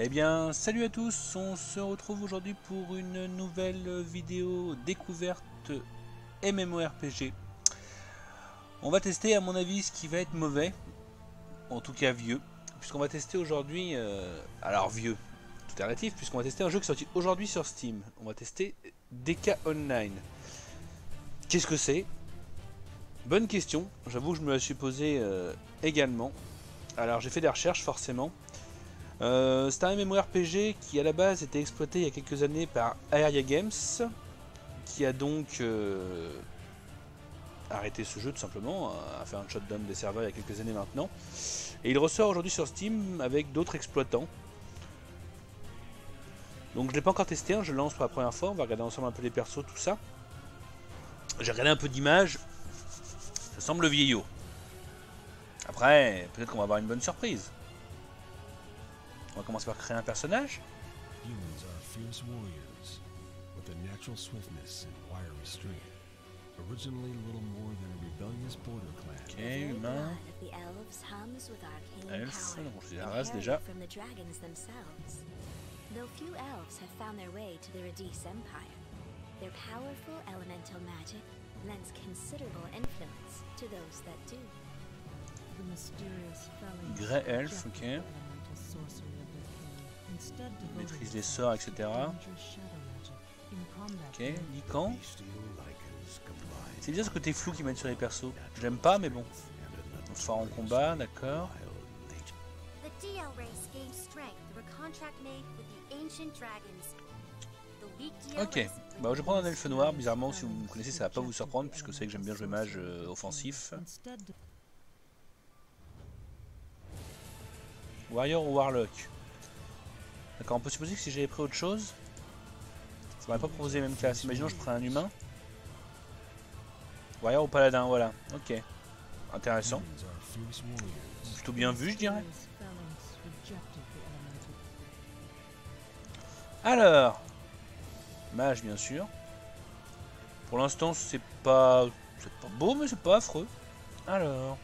Eh bien, salut à tous, on se retrouve aujourd'hui pour une nouvelle vidéo découverte MMORPG. On va tester à mon avis ce qui va être mauvais, en tout cas vieux, puisqu'on va tester aujourd'hui, alors vieux, tout est relatif, puisqu'on va tester un jeu qui est sorti aujourd'hui sur Steam. On va tester DK Online. Qu'est-ce que c'est? Bonne question, j'avoue que je me la suis posée également. Alors j'ai fait des recherches forcément. C'est un MMORPG qui à la base était exploité il y a quelques années par Aeria Games, qui a donc arrêté ce jeu tout simplement, a fait un shutdown des serveurs il y a quelques années maintenant. Et il ressort aujourd'hui sur Steam avec d'autres exploitants. Donc je ne l'ai pas encore testé, hein, je le lance pour la première fois, on va regarder ensemble un peu les persos, tout ça. J'ai regardé un peu d'images, ça semble vieillot. Après, peut-être qu'on va avoir une bonne surprise. On va commencer par créer un personnage. Humans are fierce warriors with a natural swiftness and wiry strength. Originally little more than a rebellious border clan. Ok, humain. Elf, donc on choisit la race déjà. Though few elves have found their way to the Radis Empire, their powerful elemental magic lends considerable influence to those that do. Grey Elf, ok. Maîtrise des sorts, etc. Ok, Lycan. C'est bien ce côté flou qu'ils mettent sur les persos. Je l'aime pas, mais bon. Fort en combat, d'accord. Ok, bah je vais prendre un elfe noir. Bizarrement, si vous me connaissez, ça va pas vous surprendre, puisque vous savez que j'aime bien jouer mage offensif. Warrior ou Warlock. D'accord, on peut supposer que si j'avais pris autre chose, ça m'aurait pas proposé les mêmes classes. Imaginons que je prends un humain. Warrior ou Paladin, voilà. Ok. Intéressant. Plutôt bien vu, je dirais. Alors, mage bien sûr. Pour l'instant, c'est pas beau, mais c'est pas affreux. Alors.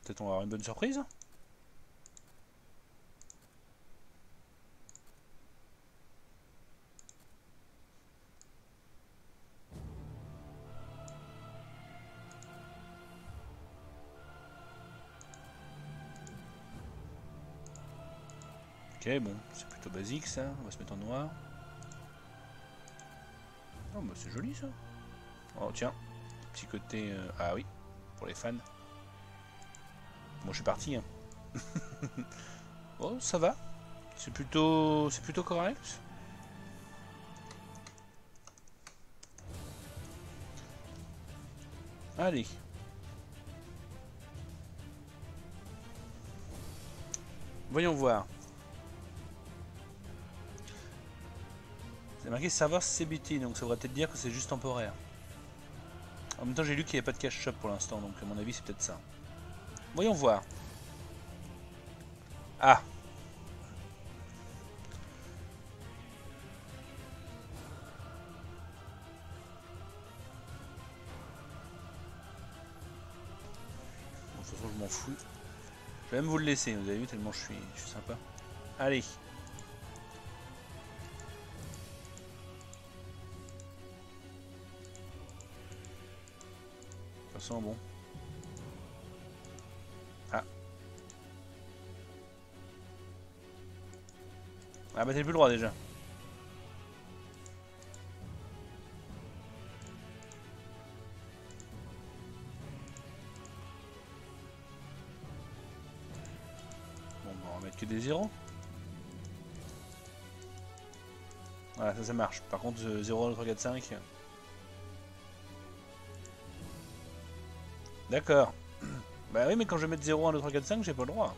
Peut-être on va avoir une bonne surprise. Ok, bon, c'est plutôt basique ça. On va se mettre en noir. Oh, bah c'est joli ça. Oh, tiens, petit côté. Ah oui, pour les fans. Bon, je suis parti. Hein. Oh, ça va. C'est plutôt correct. Allez. Voyons voir. C'est marqué serveur CBT, donc ça voudrait peut-être dire que c'est juste temporaire. En même temps, j'ai lu qu'il n'y avait pas de cash shop pour l'instant, donc à mon avis, c'est peut-être ça. Voyons voir. Ah. Bon, de toute façon, je m'en fous. Je vais même vous le laisser, vous avez vu, tellement je suis sympa. Allez. De toute façon, bon. Ah. Ah bah t'as plus le droit déjà. Bon bah on va mettre que des zéros. Voilà, ça marche. Par contre 0, 1, 2, 3, 4, 5. D'accord. Bah oui, mais quand je vais mettre 0, 1, 2, 3, 4, 5, j'ai pas le droit.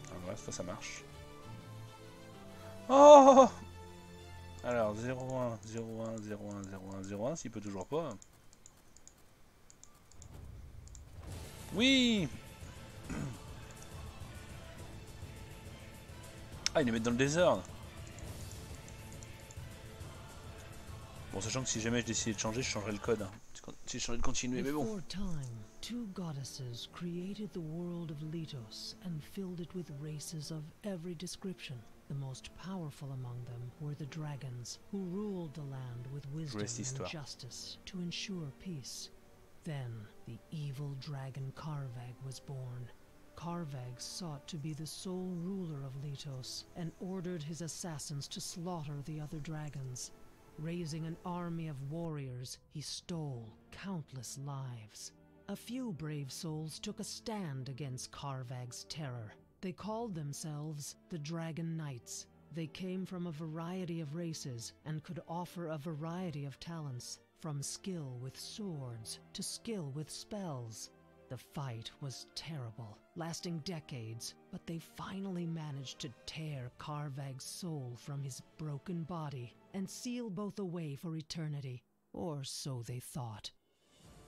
Ah, voilà, ça marche. Oh! Alors, 0, 1, 0, 1, 0, 1, 0, 1, 0, 1, s'il peut toujours pas. Oui! Ah, ils les mettent dans le désordre. Bon, sachant que si jamais je décidais de changer, je changerais le code. Hein. Si je changeais de continuer, mais bon. Before time, two goddesses created the world of Litos and filled it with races of every description. The most powerful among them were the dragons, who ruled the land with wisdom and justice to ensure peace. Then, the evil dragon Karvag was born. Karvag sought to be the sole ruler of Litos and ordered his assassins to slaughter the other dragons. Raising an army of warriors, he stole countless lives. A few brave souls took a stand against Karvag's terror. They called themselves the Dragon Knights. They came from a variety of races and could offer a variety of talents, from skill with swords to skill with spells. The fight was terrible, lasting decades, but they finally managed to tear Karvag's soul from his broken body and seal both away for eternity, or so they thought.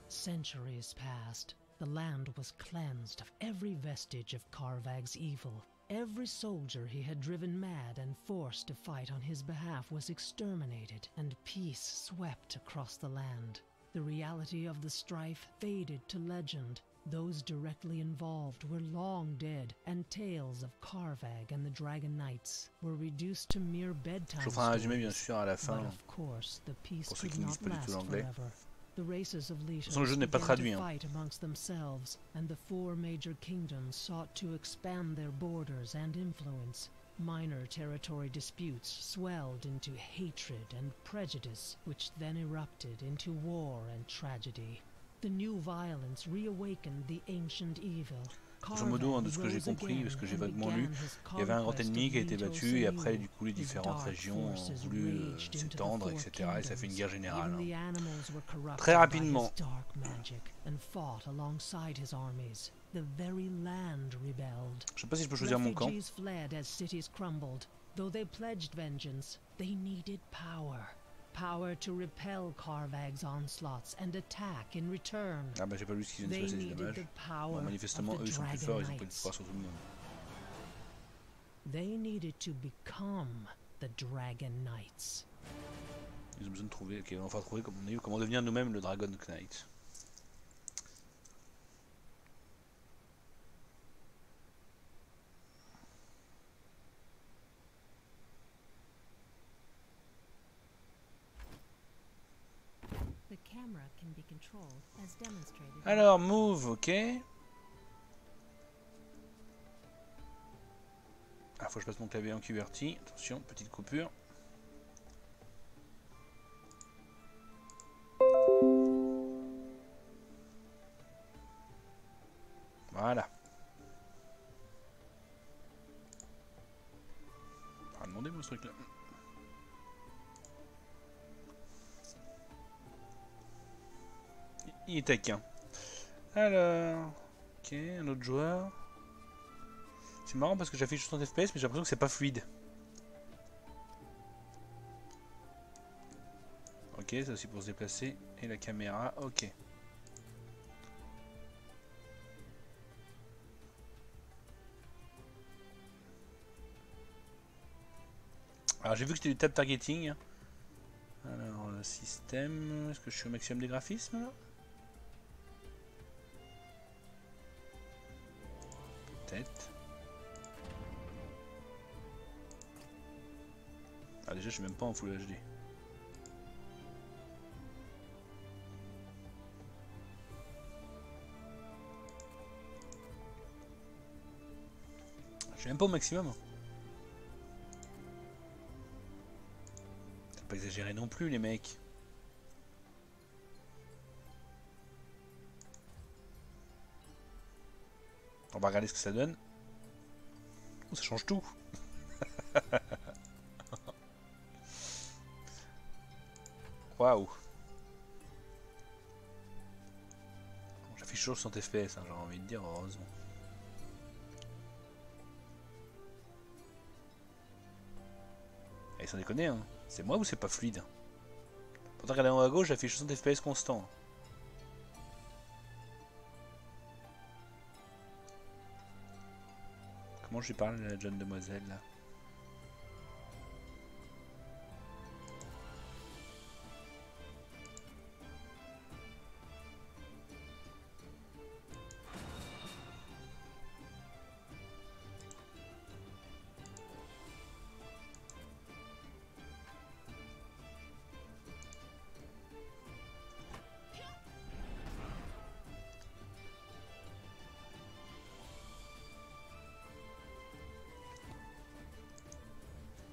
Centuries passed. The land was cleansed of every vestige of Karvag's evil. Every soldier he had driven mad and forced to fight on his behalf was exterminated, and peace swept across the land. The reality of the strife faded to legend. Those directly involved were long dead, and tales of Karvag and the Dragon Knights were reduced to mere bedtime Je vous ferai un résumé bien stories. sûr à la fin, But of course, the peace pour ceux could qui ne lisent not pas du tout last l'anglais. forever. The races of De toute Litos façon, le jeu n'est pas began traduit. to Hein. fight amongst themselves, and the four major kingdoms sought to expand their borders and influence. Minor territory disputes swelled into hatred and prejudice, which then erupted into war and tragedy. The new violence reawakened the ancient evil. Grosso modo, hein, de ce que j'ai compris, parce que j'ai vaguement lu, il y avait un grand ennemi qui a été battu, et après, du coup, les différentes régions ont voulu s'étendre, etc. Et ça fait une guerre générale. Hein. Très rapidement. Je sais pas si je peux choisir mon camp. Power to repel Karvag's onslaughts and attack in return. Ah bah j'ai pas lu ce qui vient de se passer, c'est dommage. Bon, manifestement, eux ils sont plus forts, ils ont pas le pouvoir sur tout le monde. They needed to become the Dragon Knights. Ils ont besoin de trouver, ok, on va trouver comment devenir nous-mêmes le Dragon Knight. Alors, move, ok. Ah, faut que je passe mon clavier en QWERTY. Attention, petite coupure. Voilà. On va demander moi ce truc là. Il est taquin. Alors, ok, un autre joueur. C'est marrant parce que j'affiche 60 FPS, mais j'ai l'impression que c'est pas fluide. Ok, ça aussi pour se déplacer. Et la caméra, ok. Alors j'ai vu que c'était du tab targeting. Alors, le système. Est-ce que je suis au maximum des graphismes là? Peut-être. Ah déjà je suis même pas en Full HD. Je suis même pas au maximum. Faut pas exagérer non plus les mecs. On va regarder ce que ça donne. Oh, ça change tout. Waouh. J'affiche toujours 60 FPS, hein, j'ai envie de dire, heureusement. Et sans déconner, hein. C'est moi ou c'est pas fluide? Pourtant, regardez en haut à gauche, j'affiche 60 FPS constant. Comment je lui parle, la jeune demoiselle là?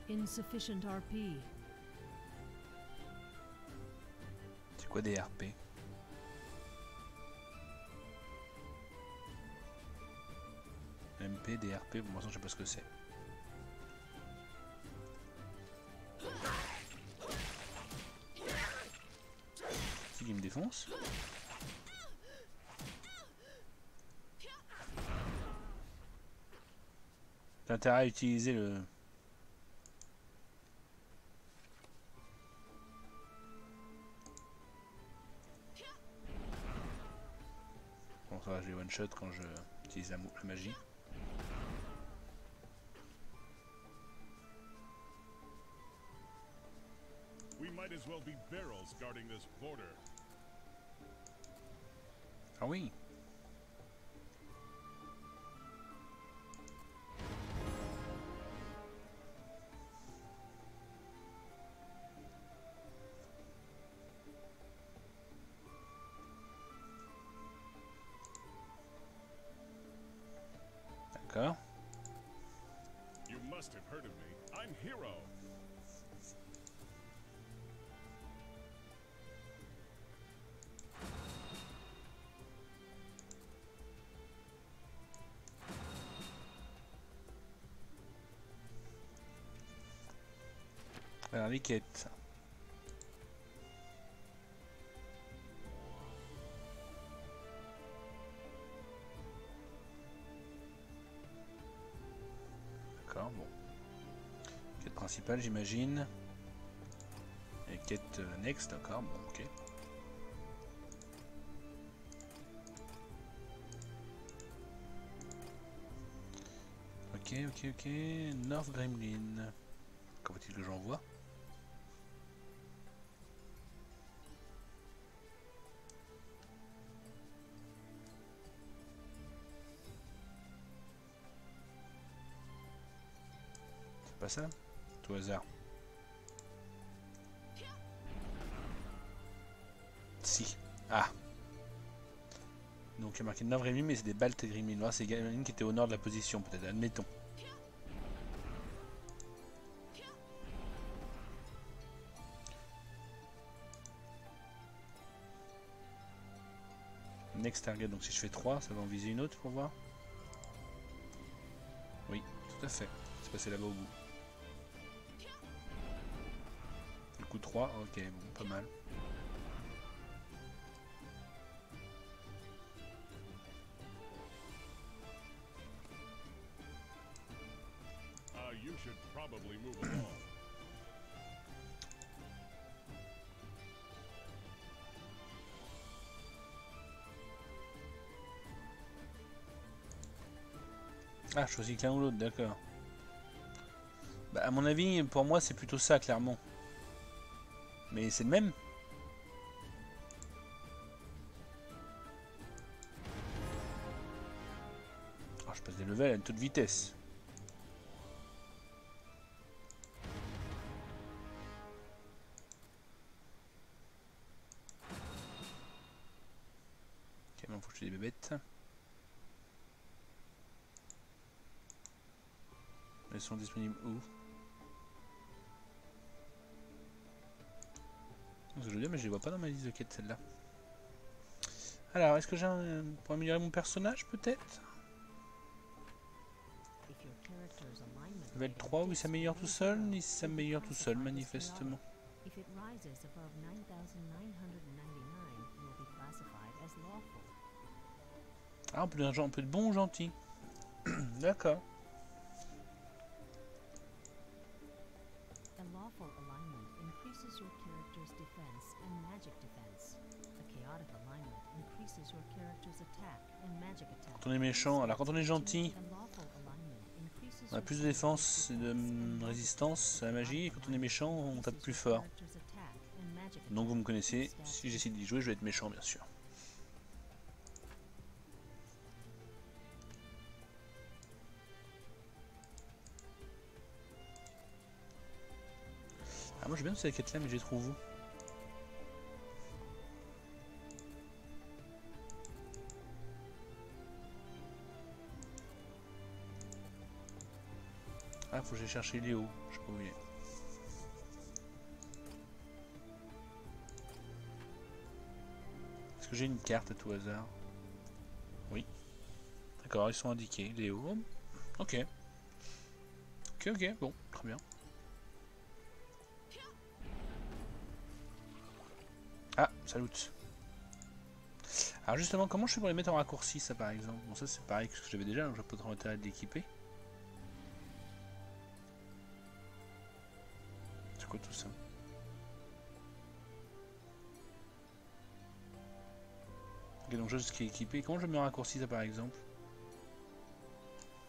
Insufficient RP. C'est quoi des RP? MP, des RP, pour l'instant je sais pas ce que c'est. C'est qui me défonce? T'as intérêt à utiliser le... Bon ça va, je les one shot quand je utilise la magie. We might as well be barrels guarding this border. Ah oui. D'accord. You must have heard of me. I'm Hero. Alors les quêtes. D'accord, bon. Quête principale j'imagine. Et quête next, d'accord, bon ok. Ok. North Gremlin. Quand faut-il que j'envoie? C'est pas ça? Tout hasard. Si. Ah. Donc il y a marqué North Gremlin, mais c'est des Balt Gremlin. Là, c'est Gremlin qui était au nord de la position, peut-être, admettons. Next target, donc si je fais 3, ça va en viser une autre pour voir. Oui, tout à fait. C'est passé là-bas au bout. Du coup 3, ok, bon, pas mal. You should probably move along. Ah, je choisis que l'un ou l'autre, d'accord. Bah, à mon avis, pour moi, c'est plutôt ça, clairement. Mais c'est le même. Oh, je passe des levels à toute vitesse. Ok, bon, faut que je tue des bébêtes. Elles sont disponibles où? Je veux dire, mais je les vois pas dans ma liste de quêtes, celle-là. Alors, est-ce que j'ai un... pour améliorer mon personnage, peut-être? Level 3, où il s'améliore tout seul? Il s'améliore tout seul, manifestement. Ah, on peut être bon ou gentil. D'accord. Quand on est méchant, alors quand on est gentil, on a plus de défense et de résistance à la magie, et quand on est méchant, on tape plus fort. Donc vous me connaissez, si j'essaie d'y jouer, je vais être méchant bien sûr. Ah, moi j'ai bien cette quête là, mais je les trouve où? Ah, faut que j'aille chercher Léo. Je sais pas où il est. Est-ce que j'ai une carte à tout hasard? Oui. D'accord, ils sont indiqués. Léo. Ok. Ok, ok, bon, très bien. Ah, salut. Alors justement, comment je fais pour les mettre en raccourci, ça par exemple? Bon, ça c'est pareil que ce que j'avais déjà, donc j'ai pas trop intérêt de l'équiper. C'est quoi tout ça? Ok, donc juste ce qui est équipé. Comment je mets en raccourci, ça par exemple?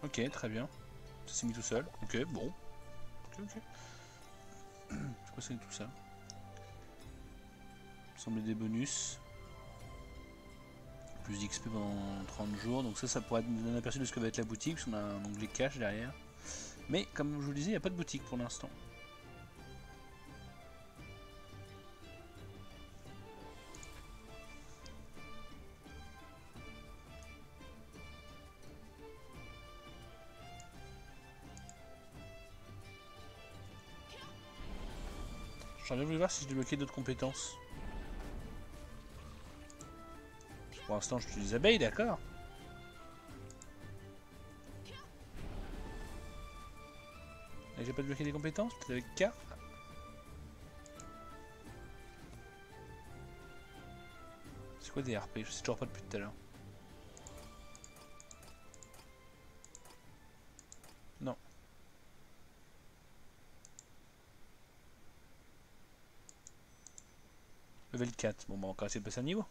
Ok, très bien. Ça s'est mis tout seul. Ok, bon. Ok, ok. C'est quoi c'est tout ça? Il semble des bonus. Plus d'XP pendant 30 jours. Donc ça pourrait nous donner un aperçu de ce que va être la boutique, parce qu'on a un onglet cache derrière. Mais comme je vous le disais, il n'y a pas de boutique pour l'instant. J'aurais bien voulu voir si je débloquais d'autres compétences. Pour l'instant, je utilise abeille, d'accord. Et j'ai pas débloqué des compétences, peut-être avec K. C'est quoi des RP? Je sais toujours pas depuis tout à l'heure. Non. Level 4. Bon, bah, on va encore essayer de passer un niveau.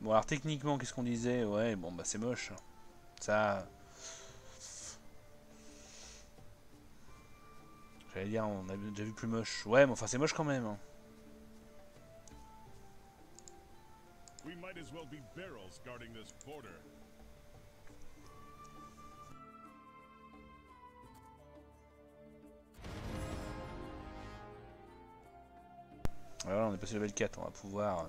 Bon, alors techniquement, qu'est-ce qu'on disait? Ouais, bon, bah, c'est moche. Ça. J'allais dire, on a déjà vu plus moche. Ouais, mais enfin, c'est moche quand même. Hein. We might as well be barrels guarding this border. Voilà, on est passé level 4, on va pouvoir...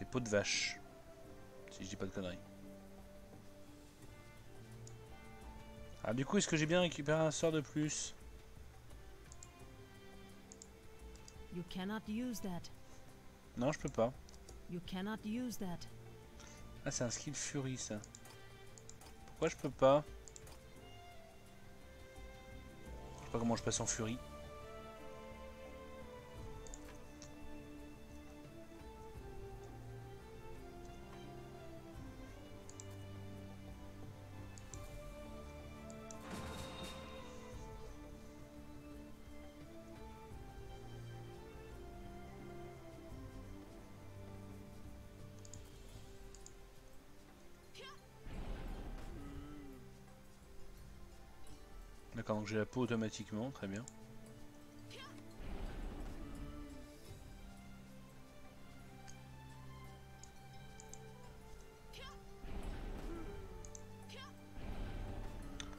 Des peaux de vache. Si je dis pas de conneries. Ah, du coup, est-ce que j'ai bien récupéré un sort de plus? You cannot use that. Non, je peux pas. You cannot use that. Ah, c'est un skill Fury, ça. Pourquoi je peux pas? Je sais pas comment je passe en Fury. D'accord, donc j'ai la peau automatiquement, très bien.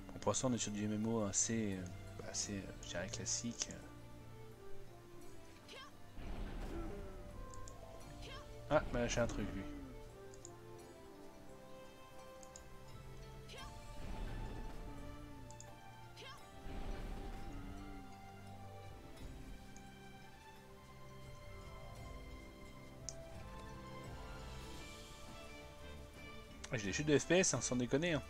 Bon, pour l'instant, on est sur du MMO assez, je dirais, classique. Ah, bah lâché un truc, lui. Ah, j'ai des chutes de FPS, hein, sans déconner. Hein.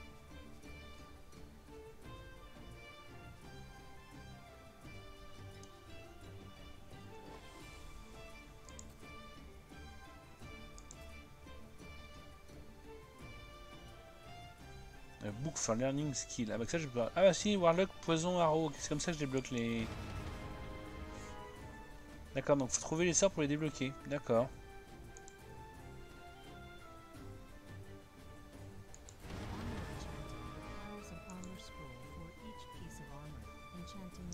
Book for learning skill. Ah bah ça je peux... Ah bah si, Warlock, poison, arrow. C'est comme ça que je débloque les... D'accord, donc faut trouver les sorts pour les débloquer. D'accord.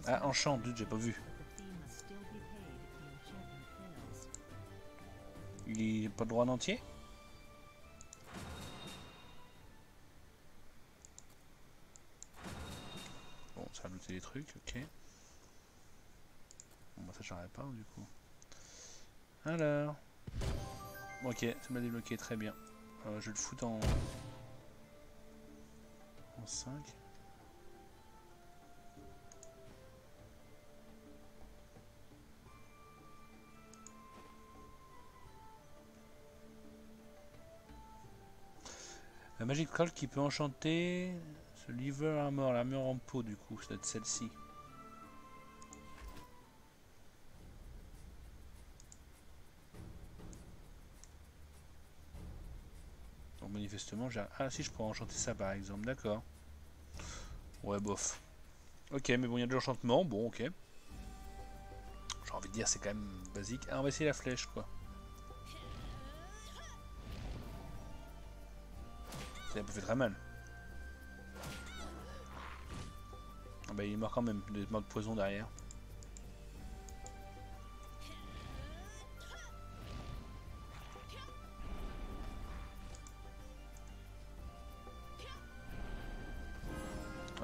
Ah, enchant, dude, j'ai pas vu. Il est pas le droit en entier? Bon, ça va looter des trucs, ok. j'aurais pas du coup. Alors. Ok, ça m'a débloqué, très bien. Je vais le foutre en 5. La Magic Scroll qui peut enchanter ce Lever Armor, l'armure en peau du coup, ça doit être celle-ci. Donc manifestement, j'ai... Ah si, je pourrais enchanter ça par exemple, d'accord. Ouais, bof. Ok, mais bon, il y a de l'enchantement, bon, ok. J'ai envie de dire, c'est quand même basique. Ah, on va essayer la flèche, quoi. Ça a pas fait très mal. Ah bah il est mort quand même, il est mort de poison derrière.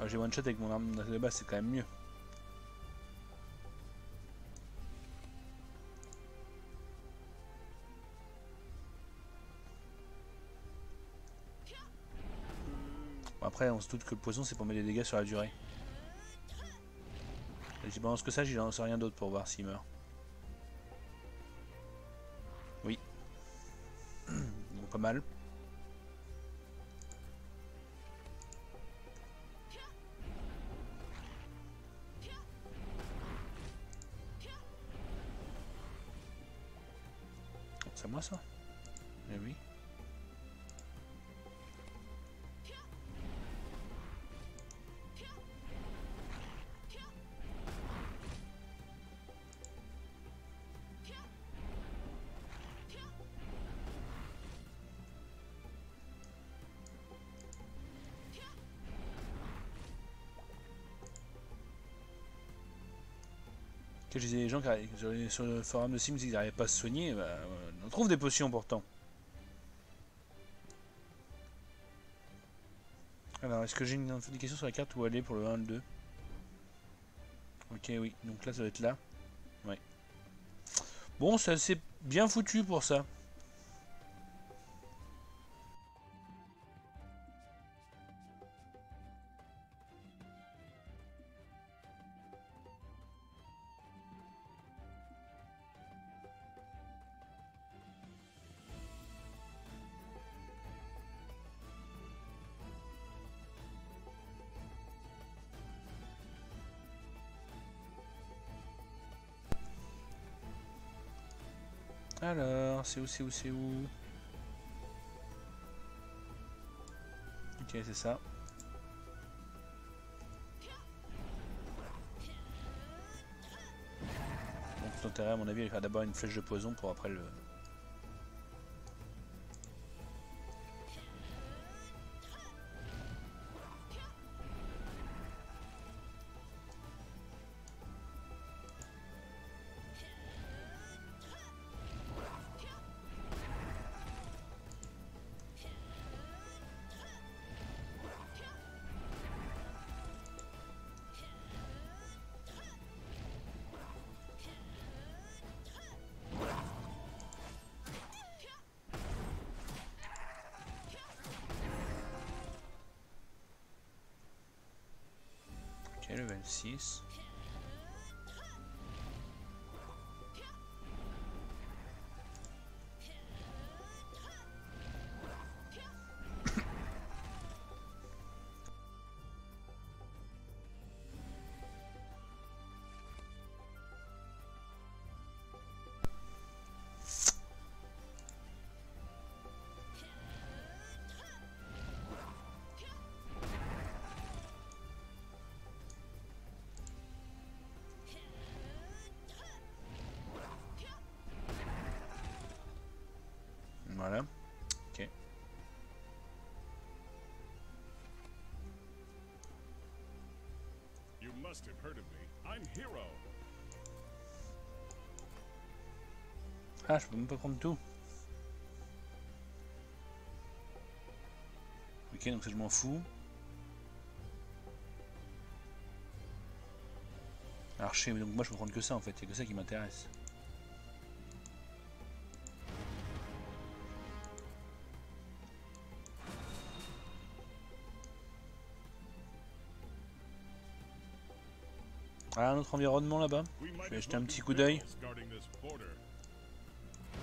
Ah, j'ai one shot avec mon arme de base, c'est quand même mieux. Bon, après on se doute que le poison c'est pour mettre des dégâts sur la durée. Et j'ai balance que ça, j'y lance rien d'autre pour voir s'il meurt. Oui. Bon, pas mal. C'est à moi ça? Eh oui. Que je disais les gens qui sur le forum de Sims ils n'arrivaient pas à se soigner, bah, on trouve des potions pourtant. Alors, est-ce que j'ai une indication sur la carte où aller pour le 1 et le 2? Ok, oui, donc là ça doit être là. Ouais. Bon, c'est assez bien foutu pour ça. Alors, c'est où, c'est où, c'est où? Ok, c'est ça. Donc l'intérêt à mon avis, il va faire d'abord une flèche de poison pour après le... Ok, level 6. Voilà. Ok. You must have heard of me. I'm Hero. Ah, je peux même pas prendre tout. Ok, donc ça je m'en fous. Alors chercher. Donc moi je peux prendre que ça en fait, il n'y a que ça qui m'intéresse. Ah, un autre environnement là-bas. We might Je vais as jeter un well petit do coup d'œil. barrels guarding this border.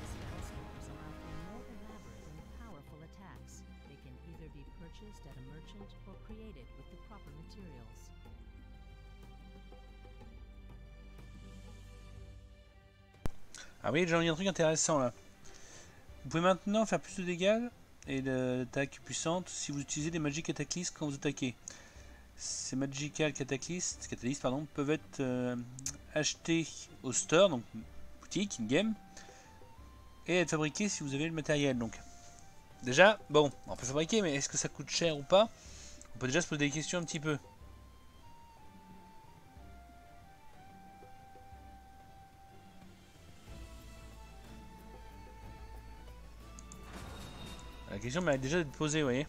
Spellscapers allow for more elaborate and powerful attacks. They can either be purchased at a merchant or created with the proper materials. Ah oui, j'ai envie d'un truc intéressant là. Vous pouvez maintenant faire plus de dégâts et d'attaque puissante si vous utilisez des Magic Catalysts quand vous attaquez. Ces Magical Catalysts pardon, peuvent être achetés au store, donc boutique, in-game, et être fabriqués si vous avez le matériel. Donc, déjà, bon, on peut fabriquer, mais est-ce que ça coûte cher ou pas? On peut déjà se poser des questions un petit peu. La question m'a déjà été posée, vous voyez.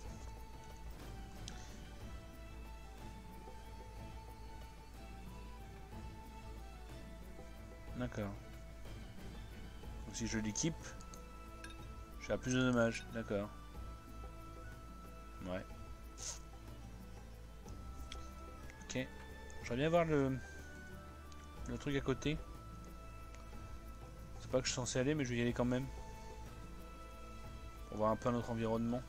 D'accord. Donc si je l'équipe, je fais plus de dommages. D'accord. Ouais. Ok. J'aimerais bien voir le truc à côté. C'est pas que je suis censé aller, mais je vais y aller quand même. Pour voir un peu notre environnement.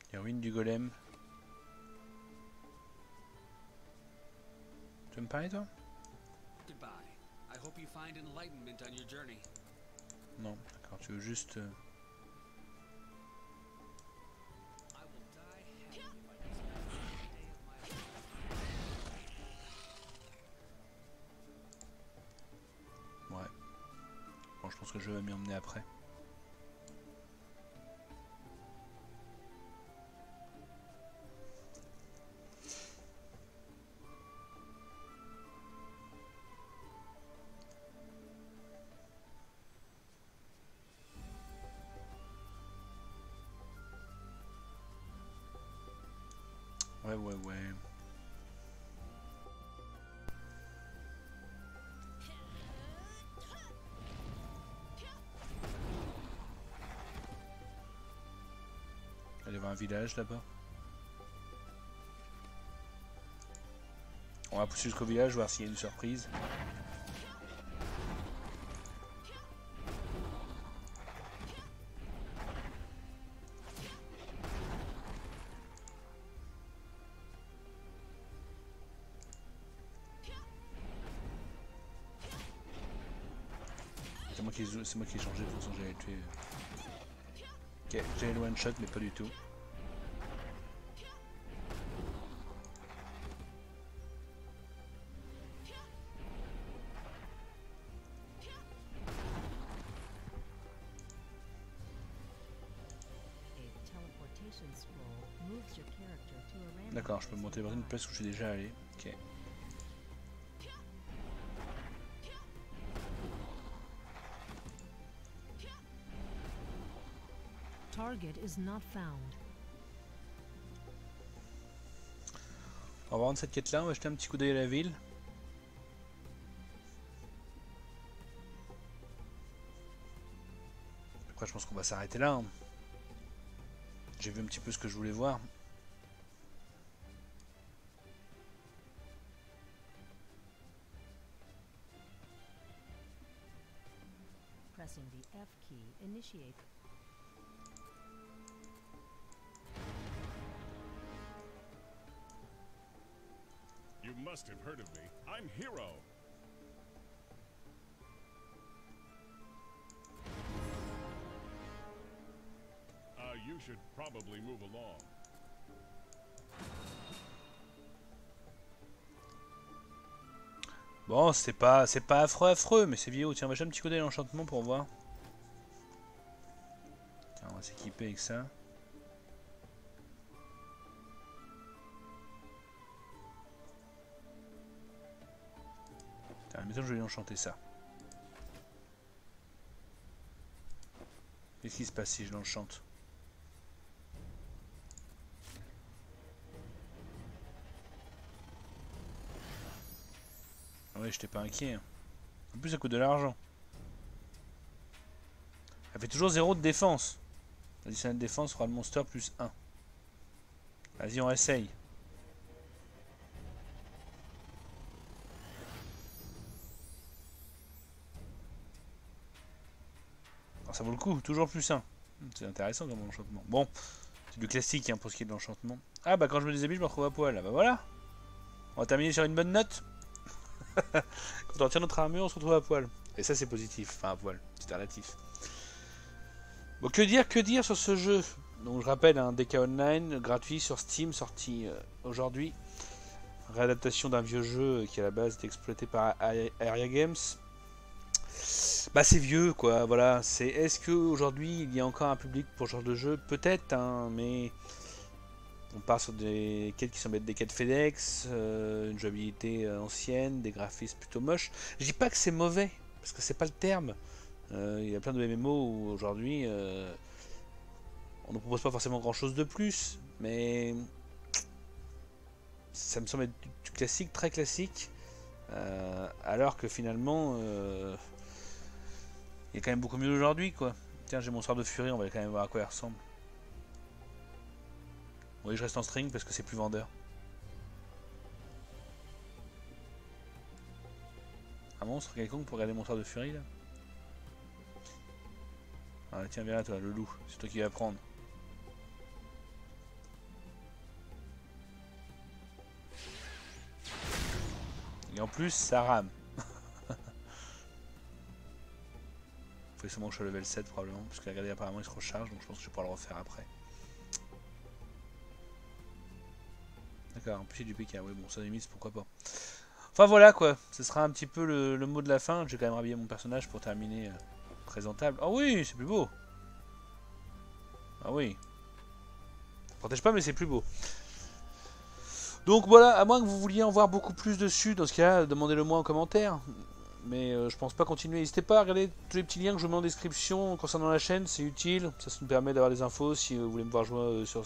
Il y a ruine du golem. Tu veux me parler toi? Goodbye. I hope you find enlightenment on your journey. Non, d'accord, tu veux juste... I will die happy if I can spend every day of my life. Ouais. Bon, je pense que je vais m'y emmener après. Ouais. Il y avait un village là-bas. On va pousser jusqu'au village, voir s'il y a une surprise. C'est moi qui ai changé, de toute façon j'allais le tuer. Ok, j'ai le one shot mais pas du tout. A teleportation scroll moves your character to a random D'accord, je peux place monter dans une nearby. place où je suis déjà allé. Ok. Target is not found. On va rendre cette quête là, on va jeter un petit coup d'œil à la ville. Après je pense qu'on va s'arrêter là. Hein. J'ai vu un petit peu ce que je voulais voir. Pressing the F key initiates. You must have heard of me. I'm Hero. You should probably move along. Bon, c'est pas affreux, mais c'est vieux. Tiens, on va jeter un petit coup d'œil à l'enchantement pour voir. Tiens, on va s'équiper avec ça. Tiens, maintenant je vais lui enchanter ça. Qu'est-ce qui se passe si je l'enchante? Ah ouais, j'étais pas inquiet. Hein. En plus, ça coûte de l'argent. Elle fait toujours 0 de défense. L'additionnel de défense fera le monster plus 1. Vas-y, on essaye. Alors, ça vaut le coup, toujours plus 1. C'est intéressant comme enchantement. Bon, c'est du classique hein, pour ce qui est de l'enchantement. Ah bah quand je me déshabille, je me retrouve à poil. Ah bah voilà. On va terminer sur une bonne note. Quand on retire notre armure, on se retrouve à poil. Et ça c'est positif, enfin à poil, c'est relatif. Bon, que dire sur ce jeu? Donc je rappelle, un DK Online gratuit sur Steam, sorti aujourd'hui. Réadaptation d'un vieux jeu qui à la base était exploité par Area Games. Bah c'est vieux quoi, voilà. Est-ce qu'aujourd'hui il y a encore un public pour ce genre de jeu? Peut-être, hein, mais on part sur des quêtes qui semblent être des quêtes FedEx, une jouabilité ancienne, des graphismes plutôt moches. Je dis pas que c'est mauvais, parce que c'est pas le terme. Il y a plein de MMO où aujourd'hui on ne propose pas forcément grand chose de plus, mais ça me semble être du classique, très classique, alors que finalement il est quand même beaucoup mieux aujourd'hui quoi. Tiens, j'ai mon sort de furie, on va quand même voir à quoi il ressemble. Oui, je reste en string parce que c'est plus vendeur. Un monstre quelconque pour regarder mon sort de furie là? Ah, tiens, viens là toi, le loup, c'est toi qui vas prendre. Et en plus, ça rame. Faut seulement que je sois level 7 probablement, parce que regardez, apparemment il se recharge, donc je pense que je vais pouvoir le refaire après. D'accord, en plus il y a du PK, oui bon, ça limite, pourquoi pas. Enfin voilà quoi, ce sera un petit peu le mot de la fin. Je vais quand même rhabiller mon personnage pour terminer présentable. Ah oui, c'est plus beau. Ah oui. Ça protège pas mais c'est plus beau. Donc voilà, à moins que vous vouliez en voir beaucoup plus dessus, dans ce cas-là, demandez-le moi en commentaire. Mais je pense pas continuer. N'hésitez pas à regarder tous les petits liens que je vous mets en description concernant la chaîne, c'est utile. Ça nous permet d'avoir des infos si vous voulez me voir jouer sur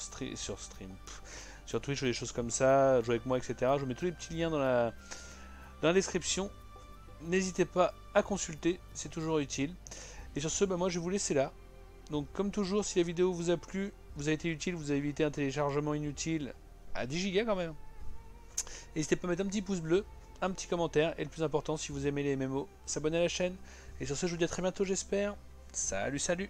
Twitch ou des choses comme ça, jouer avec moi, etc. Je vous mets tous les petits liens dans la description. N'hésitez pas à consulter, c'est toujours utile. Et sur ce, bah, moi je vais vous laisser là. Donc comme toujours, si la vidéo vous a plu, vous a été utile, vous avez évité un téléchargement inutile à 10 Go quand même. N'hésitez pas à mettre un petit pouce bleu, un petit commentaire, et le plus important, si vous aimez les MMO, s'abonner à la chaîne. Et sur ce, je vous dis à très bientôt, j'espère. Salut, salut!